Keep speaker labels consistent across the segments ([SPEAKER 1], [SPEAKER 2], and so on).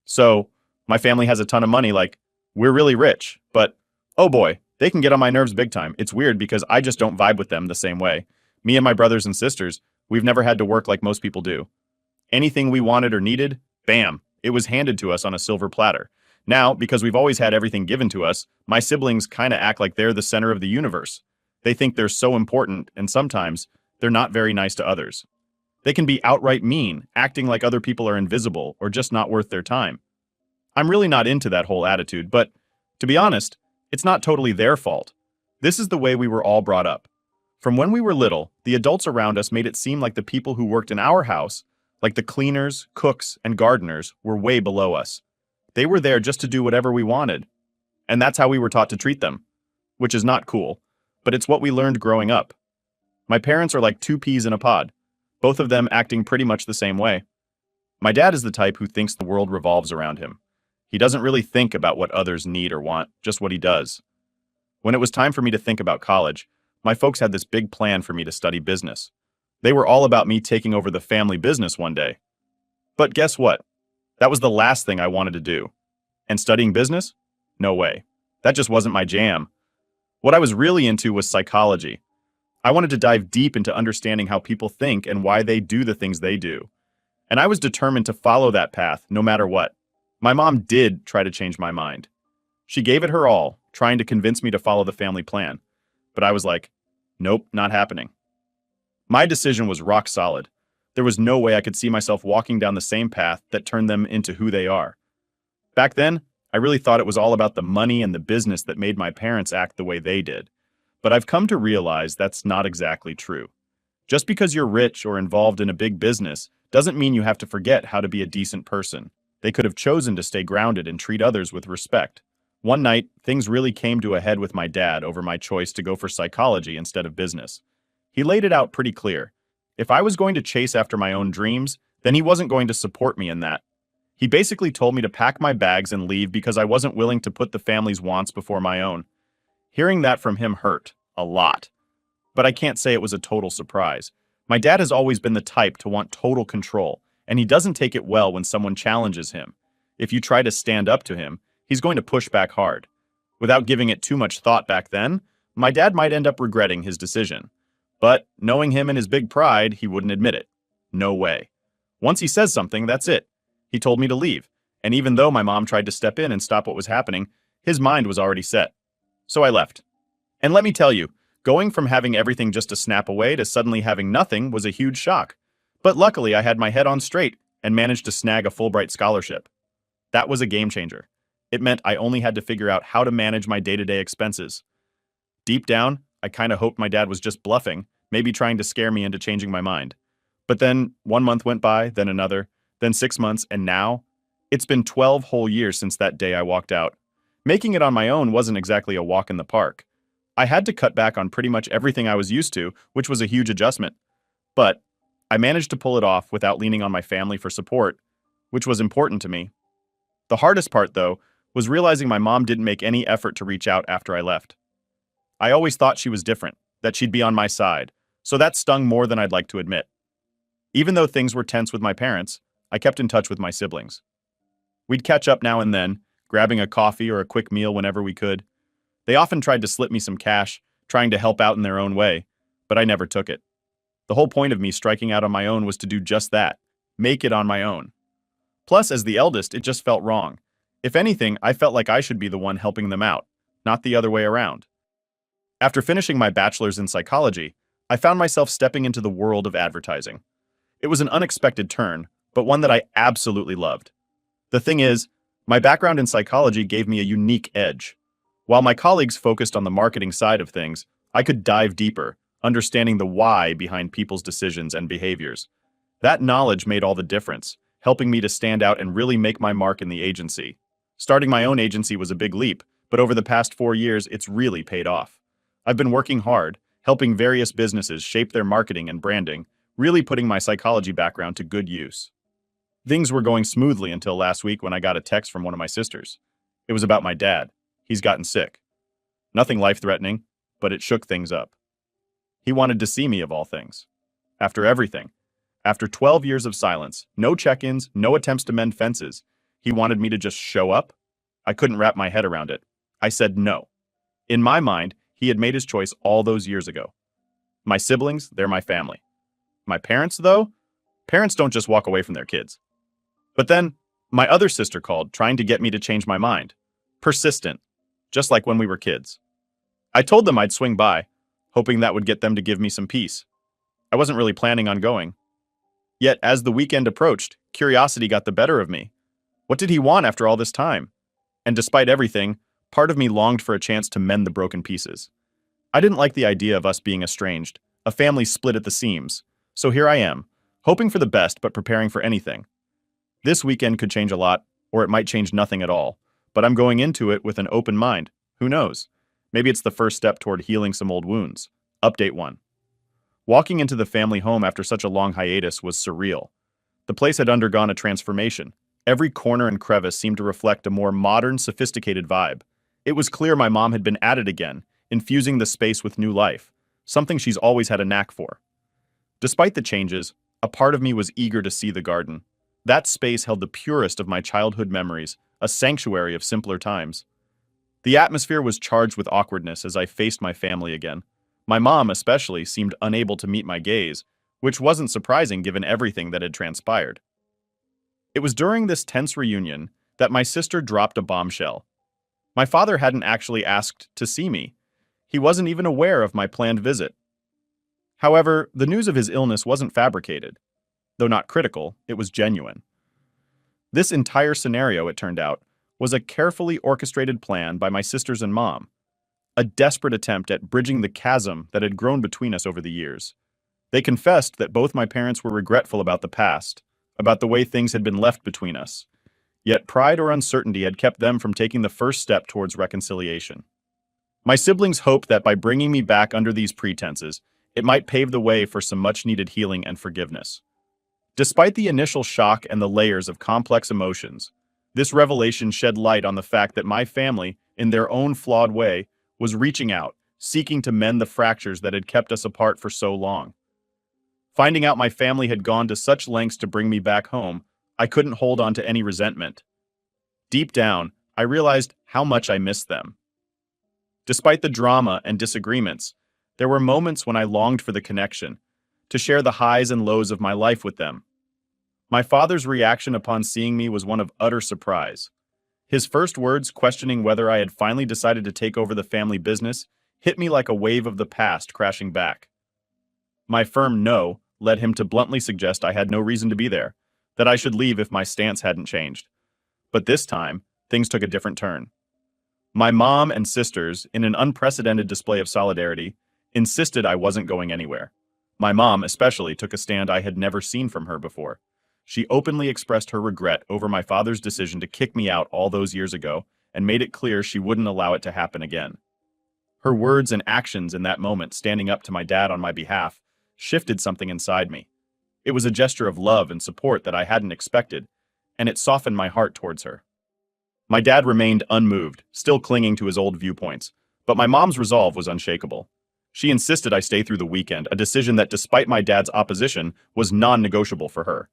[SPEAKER 1] So, my family has a ton of money, like, we're really rich, but oh boy, they can get on my nerves big time. It's weird because I just don't vibe with them the same way. Me and my brothers and sisters, we've never had to work like most people do. Anything we wanted or needed, bam, it was handed to us on a silver platter. Now, because we've always had everything given to us, my siblings kind of act like they're the center of the universe. They think they're so important, and sometimes they're not very nice to others. They can be outright mean, acting like other people are invisible or just not worth their time. I'm really not into that whole attitude, but to be honest, it's not totally their fault. This is the way we were all brought up. From when we were little, the adults around us made it seem like the people who worked in our house, like the cleaners, cooks, and gardeners, were way below us. They were there just to do whatever we wanted. And that's how we were taught to treat them. Which is not cool, but it's what we learned growing up. My parents are like two peas in a pod, both of them acting pretty much the same way. My dad is the type who thinks the world revolves around him. He doesn't really think about what others need or want, just what he does. When it was time for me to think about college, my folks had this big plan for me to study business. They were all about me taking over the family business one day. But guess what? That was the last thing I wanted to do. And studying business? No way. That just wasn't my jam. What I was really into was psychology. I wanted to dive deep into understanding how people think and why they do the things they do. And I was determined to follow that path no matter what. My mom did try to change my mind. She gave it her all, trying to convince me to follow the family plan. But I was like, nope, not happening. My decision was rock solid. There was no way I could see myself walking down the same path that turned them into who they are. Back then, I really thought it was all about the money and the business that made my parents act the way they did. But I've come to realize that's not exactly true. Just because you're rich or involved in a big business doesn't mean you have to forget how to be a decent person. They could have chosen to stay grounded and treat others with respect. One night, things really came to a head with my dad over my choice to go for psychology instead of business. He laid it out pretty clear. If I was going to chase after my own dreams, then he wasn't going to support me in that. He basically told me to pack my bags and leave because I wasn't willing to put the family's wants before my own. Hearing that from him hurt, a lot. But I can't say it was a total surprise. My dad has always been the type to want total control, and he doesn't take it well when someone challenges him. If you try to stand up to him, he's going to push back hard. Without giving it too much thought back then, my dad might end up regretting his decision. But knowing him and his big pride, he wouldn't admit it. No way. Once he says something, that's it. He told me to leave, and even though my mom tried to step in and stop what was happening, his mind was already set. So I left. And let me tell you, going from having everything just a snap away to suddenly having nothing was a huge shock. But luckily I had my head on straight and managed to snag a Fulbright scholarship. That was a game changer. It meant I only had to figure out how to manage my day-to-day expenses. Deep down, I kind of hoped my dad was just bluffing, maybe trying to scare me into changing my mind. But then 1 month went by, then another, then 6 months, and now? It's been 12 whole years since that day I walked out. Making it on my own wasn't exactly a walk in the park. I had to cut back on pretty much everything I was used to, which was a huge adjustment. But I managed to pull it off without leaning on my family for support, which was important to me. The hardest part, though, was realizing my mom didn't make any effort to reach out after I left. I always thought she was different, that she'd be on my side, so that stung more than I'd like to admit. Even though things were tense with my parents, I kept in touch with my siblings. We'd catch up now and then, grabbing a coffee or a quick meal whenever we could. They often tried to slip me some cash, trying to help out in their own way, but I never took it. The whole point of me striking out on my own was to do just that, make it on my own. Plus, as the eldest, it just felt wrong. If anything, I felt like I should be the one helping them out, not the other way around. After finishing my bachelor's in psychology, I found myself stepping into the world of advertising. It was an unexpected turn, but one that I absolutely loved. The thing is, my background in psychology gave me a unique edge. While my colleagues focused on the marketing side of things, I could dive deeper, understanding the why behind people's decisions and behaviors. That knowledge made all the difference, helping me to stand out and really make my mark in the agency. Starting my own agency was a big leap, but over the past 4 years, it's really paid off. I've been working hard, helping various businesses shape their marketing and branding, really putting my psychology background to good use. Things were going smoothly until last week when I got a text from one of my sisters. It was about my dad. He's gotten sick. Nothing life-threatening, but it shook things up. He wanted to see me of all things. After everything. After 12 years of silence, no check-ins, no attempts to mend fences, He wanted me to just show up? I couldn't wrap my head around it. I said no. In my mind, he had made his choice all those years ago. My siblings, they're my family. My parents, though? Parents don't just walk away from their kids. But then, my other sister called, trying to get me to change my mind. Persistent, just like when we were kids. I told them I'd swing by, hoping that would get them to give me some peace. I wasn't really planning on going. Yet, as the weekend approached, curiosity got the better of me. What did he want after all this time? And despite everything, part of me longed for a chance to mend the broken pieces. I didn't like the idea of us being estranged, a family split at the seams. So here I am, hoping for the best but preparing for anything. This weekend could change a lot, or it might change nothing at all, but I'm going into it with an open mind. Who knows? Maybe it's the first step toward healing some old wounds. Update 1. Walking into the family home after such a long hiatus was surreal. The place had undergone a transformation. Every corner and crevice seemed to reflect a more modern, sophisticated vibe. It was clear my mom had been at it again, infusing the space with new life, something she's always had a knack for. Despite the changes, a part of me was eager to see the garden. That space held the purest of my childhood memories, a sanctuary of simpler times. The atmosphere was charged with awkwardness as I faced my family again. My mom, especially, seemed unable to meet my gaze, which wasn't surprising given everything that had transpired. It was during this tense reunion that my sister dropped a bombshell. My father hadn't actually asked to see me. He wasn't even aware of my planned visit. However, the news of his illness wasn't fabricated. Though not critical, it was genuine. This entire scenario, it turned out, was a carefully orchestrated plan by my sisters and mom, a desperate attempt at bridging the chasm that had grown between us over the years. They confessed that both my parents were regretful about the past, about the way things had been left between us. Yet pride or uncertainty had kept them from taking the first step towards reconciliation. My siblings hoped that by bringing me back under these pretenses, it might pave the way for some much-needed healing and forgiveness. Despite the initial shock and the layers of complex emotions, this revelation shed light on the fact that my family, in their own flawed way, was reaching out, seeking to mend the fractures that had kept us apart for so long. Finding out my family had gone to such lengths to bring me back home, I couldn't hold on to any resentment. Deep down, I realized how much I missed them. Despite the drama and disagreements, there were moments when I longed for the connection, to share the highs and lows of my life with them. My father's reaction upon seeing me was one of utter surprise. His first words, questioning whether I had finally decided to take over the family business, hit me like a wave of the past crashing back. My firm no led him to bluntly suggest I had no reason to be there, that I should leave if my stance hadn't changed. But this time, things took a different turn. My mom and sisters, in an unprecedented display of solidarity, insisted I wasn't going anywhere. My mom especially took a stand I had never seen from her before. She openly expressed her regret over my father's decision to kick me out all those years ago and made it clear she wouldn't allow it to happen again. Her words and actions in that moment, standing up to my dad on my behalf, shifted something inside me. It was a gesture of love and support that I hadn't expected, and it softened my heart towards her. My dad remained unmoved, still clinging to his old viewpoints, but my mom's resolve was unshakable. She insisted I stay through the weekend, a decision that, despite my dad's opposition, was non-negotiable for her.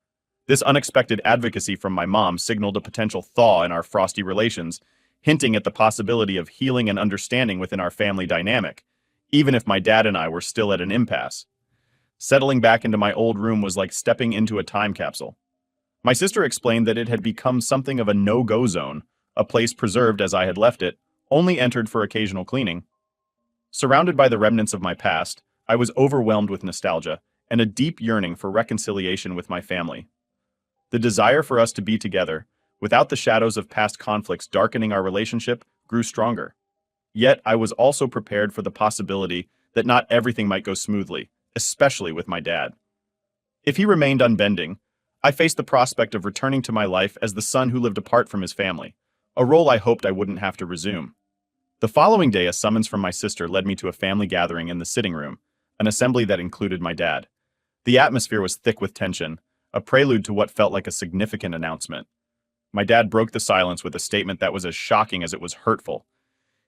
[SPEAKER 1] This unexpected advocacy from my mom signaled a potential thaw in our frosty relations, hinting at the possibility of healing and understanding within our family dynamic, even if my dad and I were still at an impasse. Settling back into my old room was like stepping into a time capsule. My sister explained that it had become something of a no-go zone, a place preserved as I had left it, only entered for occasional cleaning. Surrounded by the remnants of my past, I was overwhelmed with nostalgia and a deep yearning for reconciliation with my family. The desire for us to be together, without the shadows of past conflicts darkening our relationship, grew stronger. Yet I was also prepared for the possibility that not everything might go smoothly, especially with my dad. If he remained unbending, I faced the prospect of returning to my life as the son who lived apart from his family, a role I hoped I wouldn't have to resume. The following day, a summons from my sister led me to a family gathering in the sitting room, an assembly that included my dad. The atmosphere was thick with tension, a prelude to what felt like a significant announcement. My dad broke the silence with a statement that was as shocking as it was hurtful.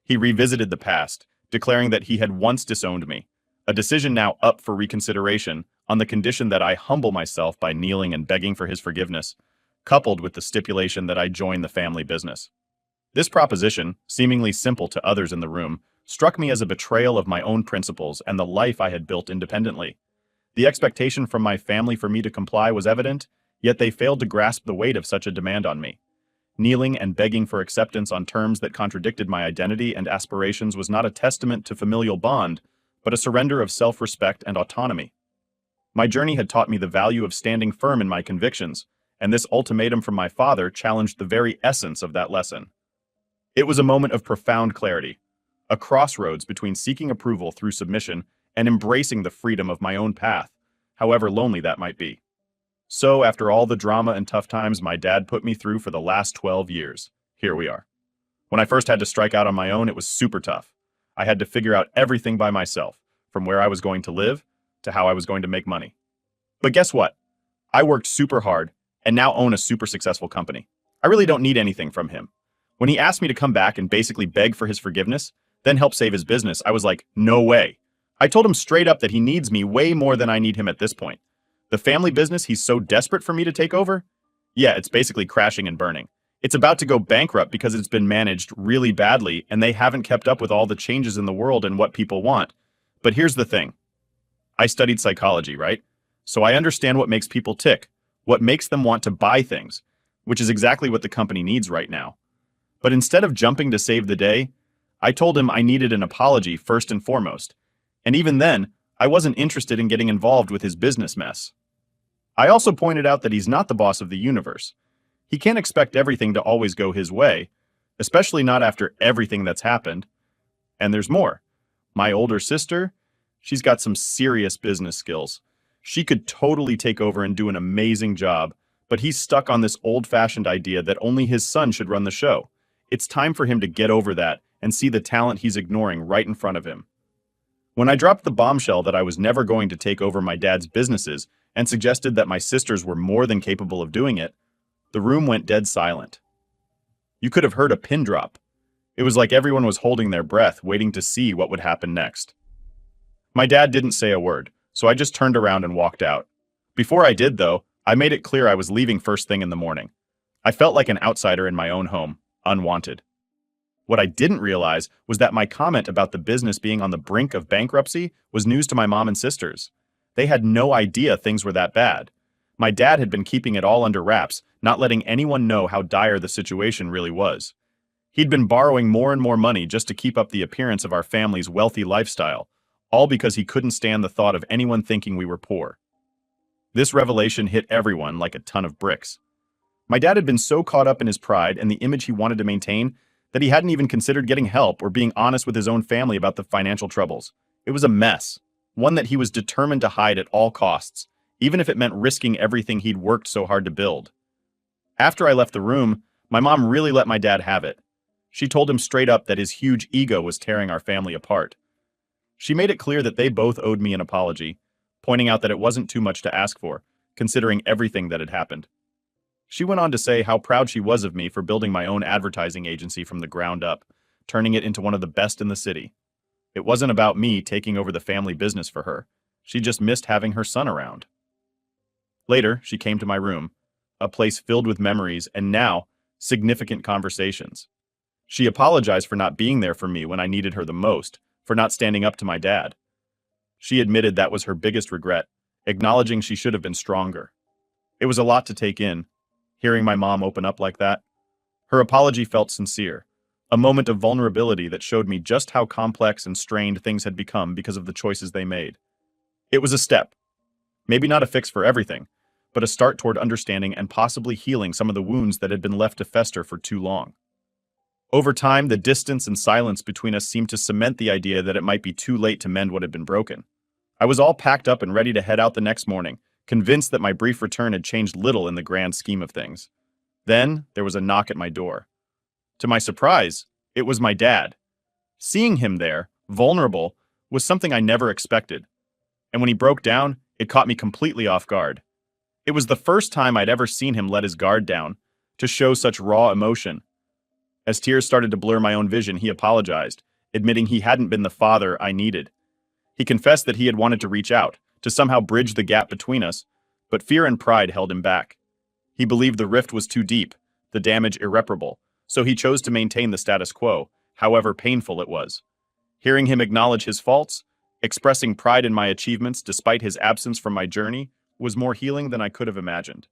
[SPEAKER 1] He revisited the past, declaring that he had once disowned me, a decision now up for reconsideration on the condition that I humble myself by kneeling and begging for his forgiveness. coupled with the stipulation that I join the family business. This proposition, seemingly simple to others in the room, struck me as a betrayal of my own principles and the life I had built independently. The expectation from my family for me to comply was evident, yet they failed to grasp the weight of such a demand on me. Kneeling and begging for acceptance on terms that contradicted my identity and aspirations was not a testament to familial bond, but a surrender of self-respect and autonomy. My journey had taught me the value of standing firm in my convictions, and this ultimatum from my father challenged the very essence of that lesson. It was a moment of profound clarity, a crossroads between seeking approval through submission and embracing the freedom of my own path, however lonely that might be. So, after all the drama and tough times my dad put me through for the last 12 years, here we are. When I first had to strike out on my own, it was super tough. I had to figure out everything by myself, from where I was going to live to how I was going to make money. But guess what? I worked super hard and now own a super successful company. I really don't need anything from him. When he asked me to come back and basically beg for his forgiveness, then help save his business, I was like, no way. I told him straight up that he needs me way more than I need him at this point. The family business he's so desperate for me to take over? Yeah, it's basically crashing and burning. It's about to go bankrupt because it's been managed really badly and they haven't kept up with all the changes in the world and what people want. But here's the thing. I studied psychology, right? So I understand what makes people tick, what makes them want to buy things, which is exactly what the company needs right now. But instead of jumping to save the day, I told him I needed an apology first and foremost. And even then, I wasn't interested in getting involved with his business mess. I also pointed out that he's not the boss of the universe. He can't expect everything to always go his way, especially not after everything that's happened. And there's more. My older sister, she's got some serious business skills. She could totally take over and do an amazing job, but he's stuck on this old-fashioned idea that only his son should run the show. It's time for him to get over that and see the talent he's ignoring right in front of him. When I dropped the bombshell that I was never going to take over my dad's businesses and suggested that my sisters were more than capable of doing it, the room went dead silent. You could have heard a pin drop. It was like everyone was holding their breath, waiting to see what would happen next. My dad didn't say a word, so I just turned around and walked out. Before I did, though, I made it clear I was leaving first thing in the morning. I felt like an outsider in my own home, unwanted. What I didn't realize was that my comment about the business being on the brink of bankruptcy was news to my mom and sisters. They had no idea things were that bad. My dad had been keeping it all under wraps, not letting anyone know how dire the situation really was. He'd been borrowing more and more money just to keep up the appearance of our family's wealthy lifestyle, all because he couldn't stand the thought of anyone thinking we were poor. This revelation hit everyone like a ton of bricks. My dad had been so caught up in his pride and the image he wanted to maintain that he hadn't even considered getting help or being honest with his own family about the financial troubles. It was a mess, one that he was determined to hide at all costs, even if it meant risking everything he'd worked so hard to build. After I left the room, my mom really let my dad have it. She told him straight up that his huge ego was tearing our family apart. She made it clear that they both owed me an apology, pointing out that it wasn't too much to ask for, considering everything that had happened. She went on to say how proud she was of me for building my own advertising agency from the ground up, turning it into one of the best in the city. It wasn't about me taking over the family business for her. She just missed having her son around. Later, she came to my room, a place filled with memories and now, significant conversations. She apologized for not being there for me when I needed her the most, for not standing up to my dad. She admitted that was her biggest regret, acknowledging she should have been stronger. It was a lot to take in, hearing my mom open up like that. Her apology felt sincere, a moment of vulnerability that showed me just how complex and strained things had become because of the choices they made. It was a step. Maybe not a fix for everything, but a start toward understanding and possibly healing some of the wounds that had been left to fester for too long. Over time, the distance and silence between us seemed to cement the idea that it might be too late to mend what had been broken. I was all packed up and ready to head out the next morning, convinced that my brief return had changed little in the grand scheme of things. Then, there was a knock at my door. To my surprise, it was my dad. Seeing him there, vulnerable, was something I never expected. And when he broke down, it caught me completely off guard. It was the first time I'd ever seen him let his guard down, to show such raw emotion. As tears started to blur my own vision, he apologized, admitting he hadn't been the father I needed. He confessed that he had wanted to reach out, to somehow bridge the gap between us, but fear and pride held him back. He believed the rift was too deep, the damage irreparable, so he chose to maintain the status quo, however painful it was. Hearing him acknowledge his faults, expressing pride in my achievements despite his absence from my journey, was more healing than I could have imagined.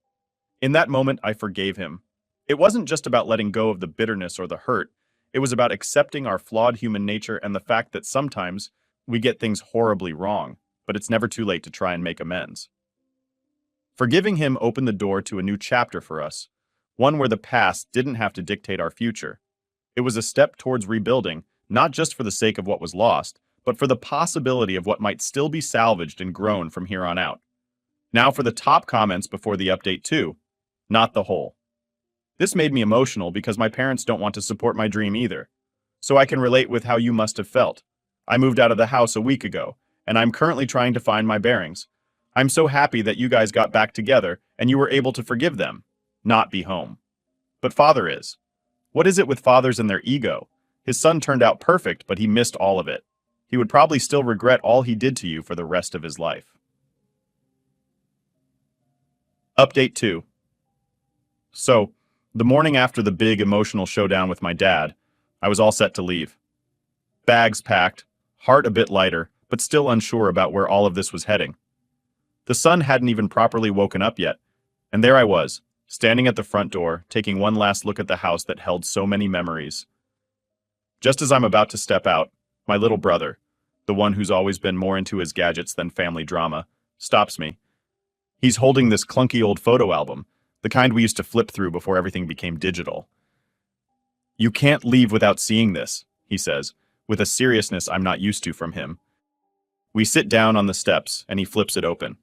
[SPEAKER 1] In that moment, I forgave him. It wasn't just about letting go of the bitterness or the hurt, it was about accepting our flawed human nature and the fact that sometimes we get things horribly wrong, but it's never too late to try and make amends. Forgiving him opened the door to a new chapter for us, one where the past didn't have to dictate our future. It was a step towards rebuilding, not just for the sake of what was lost, but for the possibility of what might still be salvaged and grown from here on out. Now for the top comments before the update too, not the whole. This made me emotional because my parents don't want to support my dream either. So I can relate with how you must have felt. I moved out of the house a week ago, and I'm currently trying to find my bearings. I'm so happy that you guys got back together and you were able to forgive them, not be home. But father is. What is it with fathers and their ego? His son turned out perfect, but he missed all of it. He would probably still regret all he did to you for the rest of his life. Update 2. So, the morning after the big emotional showdown with my dad, I was all set to leave. Bags packed, heart a bit lighter, but still unsure about where all of this was heading. The sun hadn't even properly woken up yet, and there I was, standing at the front door, taking one last look at the house that held so many memories. Just as I'm about to step out, my little brother, the one who's always been more into his gadgets than family drama, stops me. He's holding this clunky old photo album, the kind we used to flip through before everything became digital. "You can't leave without seeing this," he says, with a seriousness I'm not used to from him. We sit down on the steps, and he flips it open.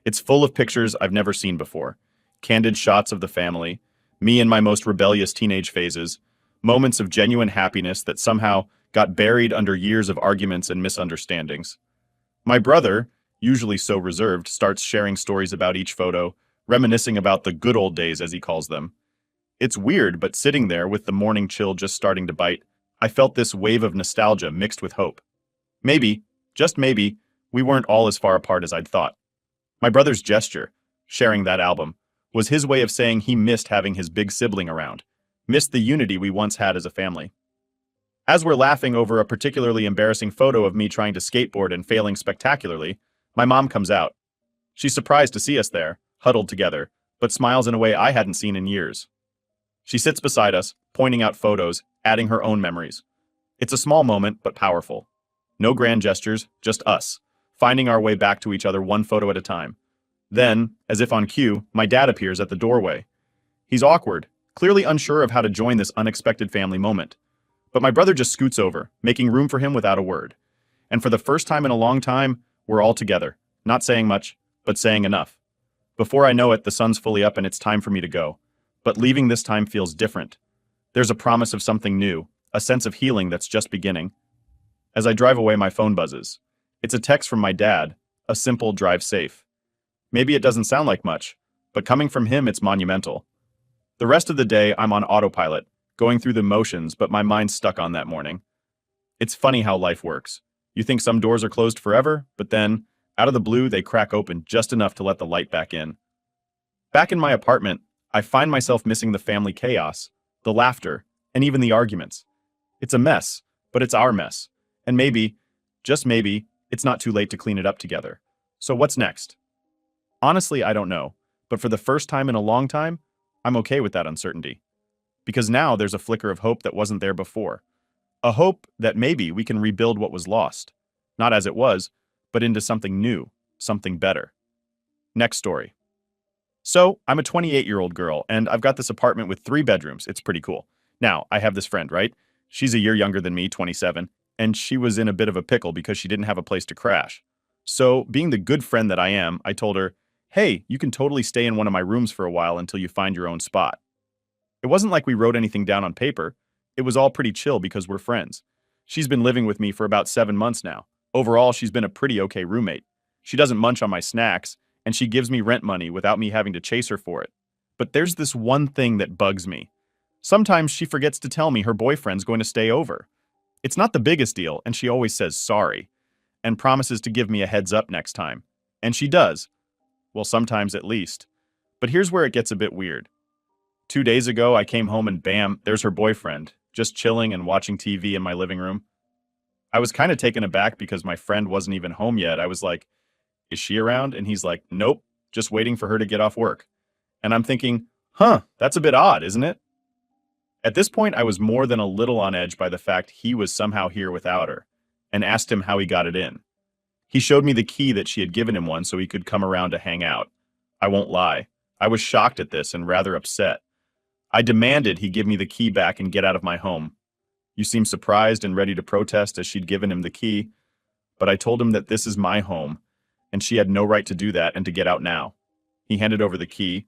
[SPEAKER 1] It's full of pictures I've never seen before. Candid shots of the family, me in my most rebellious teenage phases, moments of genuine happiness that somehow got buried under years of arguments and misunderstandings. My brother, usually so reserved, starts sharing stories about each photo, reminiscing about the good old days as he calls them. It's weird, but sitting there with the morning chill just starting to bite, I felt this wave of nostalgia mixed with hope. Maybe, just maybe, we weren't all as far apart as I'd thought. My brother's gesture, sharing that album, was his way of saying he missed having his big sibling around, missed the unity we once had as a family. As we're laughing over a particularly embarrassing photo of me trying to skateboard and failing spectacularly, my mom comes out. She's surprised to see us there, huddled together, but smiles in a way I hadn't seen in years. She sits beside us, pointing out photos, adding her own memories. It's a small moment, but powerful. No grand gestures, just us, finding our way back to each other one photo at a time. Then, as if on cue, my dad appears at the doorway. He's awkward, clearly unsure of how to join this unexpected family moment. But my brother just scoots over, making room for him without a word. And for the first time in a long time, we're all together, not saying much, but saying enough. Before I know it, the sun's fully up and it's time for me to go. But leaving this time feels different. There's a promise of something new, a sense of healing that's just beginning. As I drive away, my phone buzzes. It's a text from my dad, a simple drive safe. Maybe it doesn't sound like much, but coming from him, it's monumental. The rest of the day, I'm on autopilot, going through the motions, but my mind's stuck on that morning. It's funny how life works. You think some doors are closed forever, but then, out of the blue, they crack open just enough to let the light back in. Back in my apartment, I find myself missing the family chaos, the laughter, and even the arguments. It's a mess, but it's our mess. And maybe, just maybe, it's not too late to clean it up together. So what's next? Honestly, I don't know, but for the first time in a long time, I'm okay with that uncertainty. Because now there's a flicker of hope that wasn't there before. A hope that maybe we can rebuild what was lost. Not as it was, but into something new, something better. Next story. So, I'm a 28-year-old girl, and I've got this apartment with 3 bedrooms. It's pretty cool. Now, I have this friend, right? She's a year younger than me, 27, and she was in a bit of a pickle because she didn't have a place to crash. So, being the good friend that I am, I told her, "Hey, you can totally stay in one of my rooms for a while until you find your own spot." It wasn't like we wrote anything down on paper. It was all pretty chill because we're friends. She's been living with me for about 7 months now. Overall, she's been a pretty okay roommate. She doesn't munch on my snacks, and she gives me rent money without me having to chase her for it. But there's this one thing that bugs me. Sometimes she forgets to tell me her boyfriend's going to stay over. It's not the biggest deal, and she always says sorry, and promises to give me a heads up next time. And she does. Well, sometimes at least. But here's where it gets a bit weird. 2 days ago, I came home and bam, there's her boyfriend, just chilling and watching TV in my living room. I was kind of taken aback because my friend wasn't even home yet. I was like, is she around? And he's like, nope, just waiting for her to get off work. And I'm thinking, huh, that's a bit odd, isn't it? At this point, I was more than a little on edge by the fact he was somehow here without her, and asked him how he got it in. He showed me the key that she had given him one so he could come around to hang out. I won't lie. I was shocked at this and rather upset. I demanded he give me the key back and get out of my home. You seem surprised and ready to protest as she'd given him the key, but I told him that this is my home, and she had no right to do that and to get out now. He handed over the key,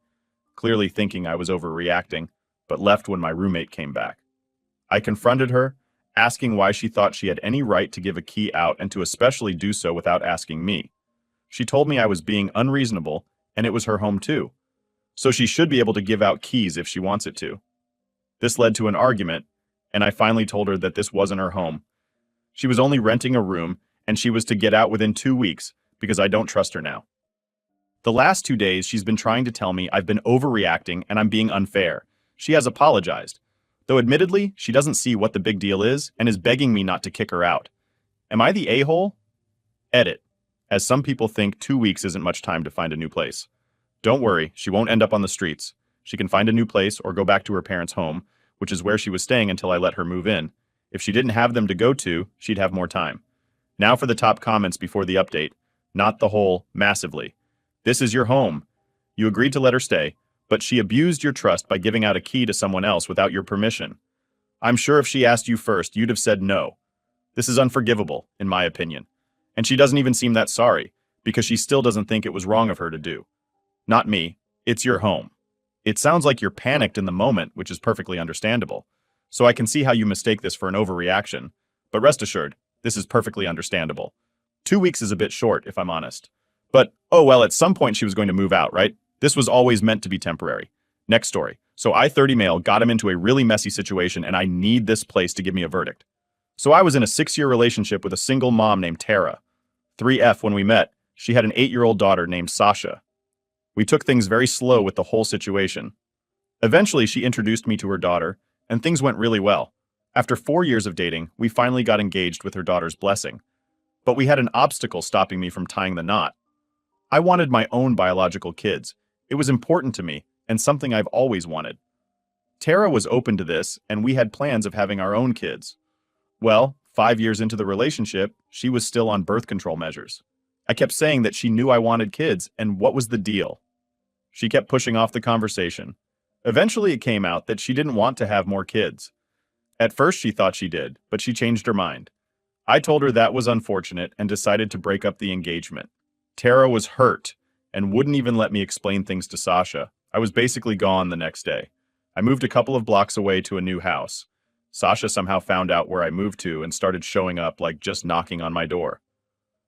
[SPEAKER 1] clearly thinking I was overreacting, but left when my roommate came back. I confronted her, asking why she thought she had any right to give a key out and to especially do so without asking me. She told me I was being unreasonable, and it was her home too, so she should be able to give out keys if she wants it to. This led to an argument, and I finally told her that this wasn't her home. She was only renting a room, and she was to get out within 2 weeks because I don't trust her now. The last 2 days, she's been trying to tell me I've been overreacting and I'm being unfair. She has apologized, though admittedly, she doesn't see what the big deal is and is begging me not to kick her out. Am I the a-hole? Edit. As some people think 2 weeks isn't much time to find a new place. Don't worry, she won't end up on the streets. She can find a new place or go back to her parents' home, which is where she was staying until I let her move in. If she didn't have them to go to, she'd have more time. Now for the top comments before the update. Not the whole, massively. This is your home. You agreed to let her stay, but she abused your trust by giving out a key to someone else without your permission. I'm sure if she asked you first, you'd have said no. This is unforgivable, in my opinion. And she doesn't even seem that sorry, because she still doesn't think it was wrong of her to do. Not me. It's your home. It sounds like you're panicked in the moment, which is perfectly understandable. So I can see how you mistake this for an overreaction. But rest assured, this is perfectly understandable. 2 weeks is a bit short, if I'm honest. But, oh well, at some point she was going to move out, right? This was always meant to be temporary. Next story. So I-30 male got him into a really messy situation and I need this place to give me a verdict. So I was in a 6-year relationship with a single mom named Tara. 3F when we met, she had an 8-year-old daughter named Sasha. We took things very slow with the whole situation. Eventually, she introduced me to her daughter, and things went really well. After 4 years of dating, we finally got engaged with her daughter's blessing. But we had an obstacle stopping me from tying the knot. I wanted my own biological kids. It was important to me, and something I've always wanted. Tara was open to this, and we had plans of having our own kids. Well, 5 years into the relationship, she was still on birth control measures. I kept saying that she knew I wanted kids, and what was the deal? She kept pushing off the conversation. Eventually it came out that she didn't want to have more kids. At first she thought she did, but she changed her mind. I told her that was unfortunate and decided to break up the engagement. Tara was hurt and wouldn't even let me explain things to Sasha. I was basically gone the next day. I moved a couple of blocks away to a new house. Sasha somehow found out where I moved to and started showing up, like just knocking on my door.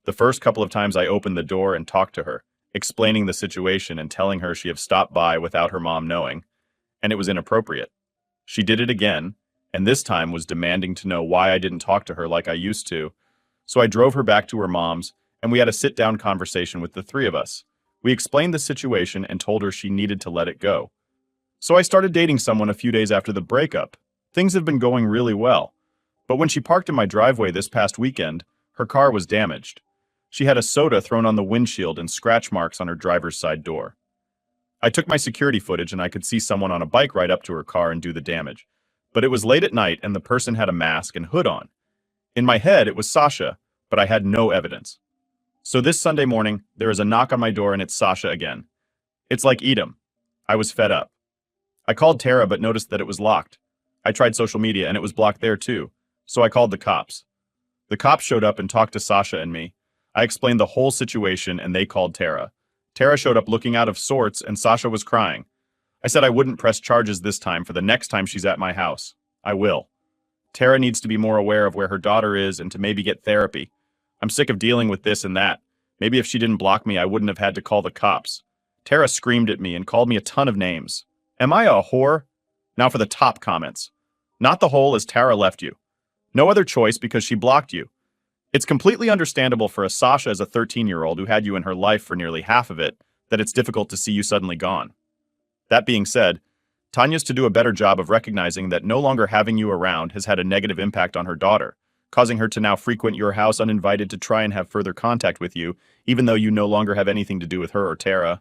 [SPEAKER 1] The first couple of times I opened the door and talked to her, explaining the situation and telling her she had stopped by without her mom knowing, and it was inappropriate. She did it again, and this time was demanding to know why I didn't talk to her like I used to. So I drove her back to her mom's, and we had a sit-down conversation with the three of us. We explained the situation and told her she needed to let it go. So I started dating someone a few days after the breakup. Things have been going really well. But when she parked in my driveway this past weekend, her car was damaged. She had a soda thrown on the windshield and scratch marks on her driver's side door. I took my security footage and I could see someone on a bike ride up to her car and do the damage. But it was late at night and the person had a mask and hood on. In my head, it was Sasha, but I had no evidence. So this Sunday morning, there is a knock on my door and it's Sasha again. It's like Edom. I was fed up. I called Tara but noticed that it was locked. I tried social media and it was blocked there too. So I called the cops. The cops showed up and talked to Sasha and me. I explained the whole situation and they called Tara. Tara showed up looking out of sorts and Sasha was crying. I said I wouldn't press charges this time for the next time she's at my house. I will. Tara needs to be more aware of where her daughter is and to maybe get therapy. I'm sick of dealing with this and that. Maybe if she didn't block me, I wouldn't have had to call the cops. Tara screamed at me and called me a ton of names. Am I a whore? Now for the top comments. Not the whole as Tara left you. No other choice because she blocked you. It's completely understandable for a Sasha as a 13-year-old who had you in her life for nearly half of it, that it's difficult to see you suddenly gone. That being said, Tanya's to do a better job of recognizing that no longer having you around has had a negative impact on her daughter, causing her to now frequent your house uninvited to try and have further contact with you, even though you no longer have anything to do with her or Tara.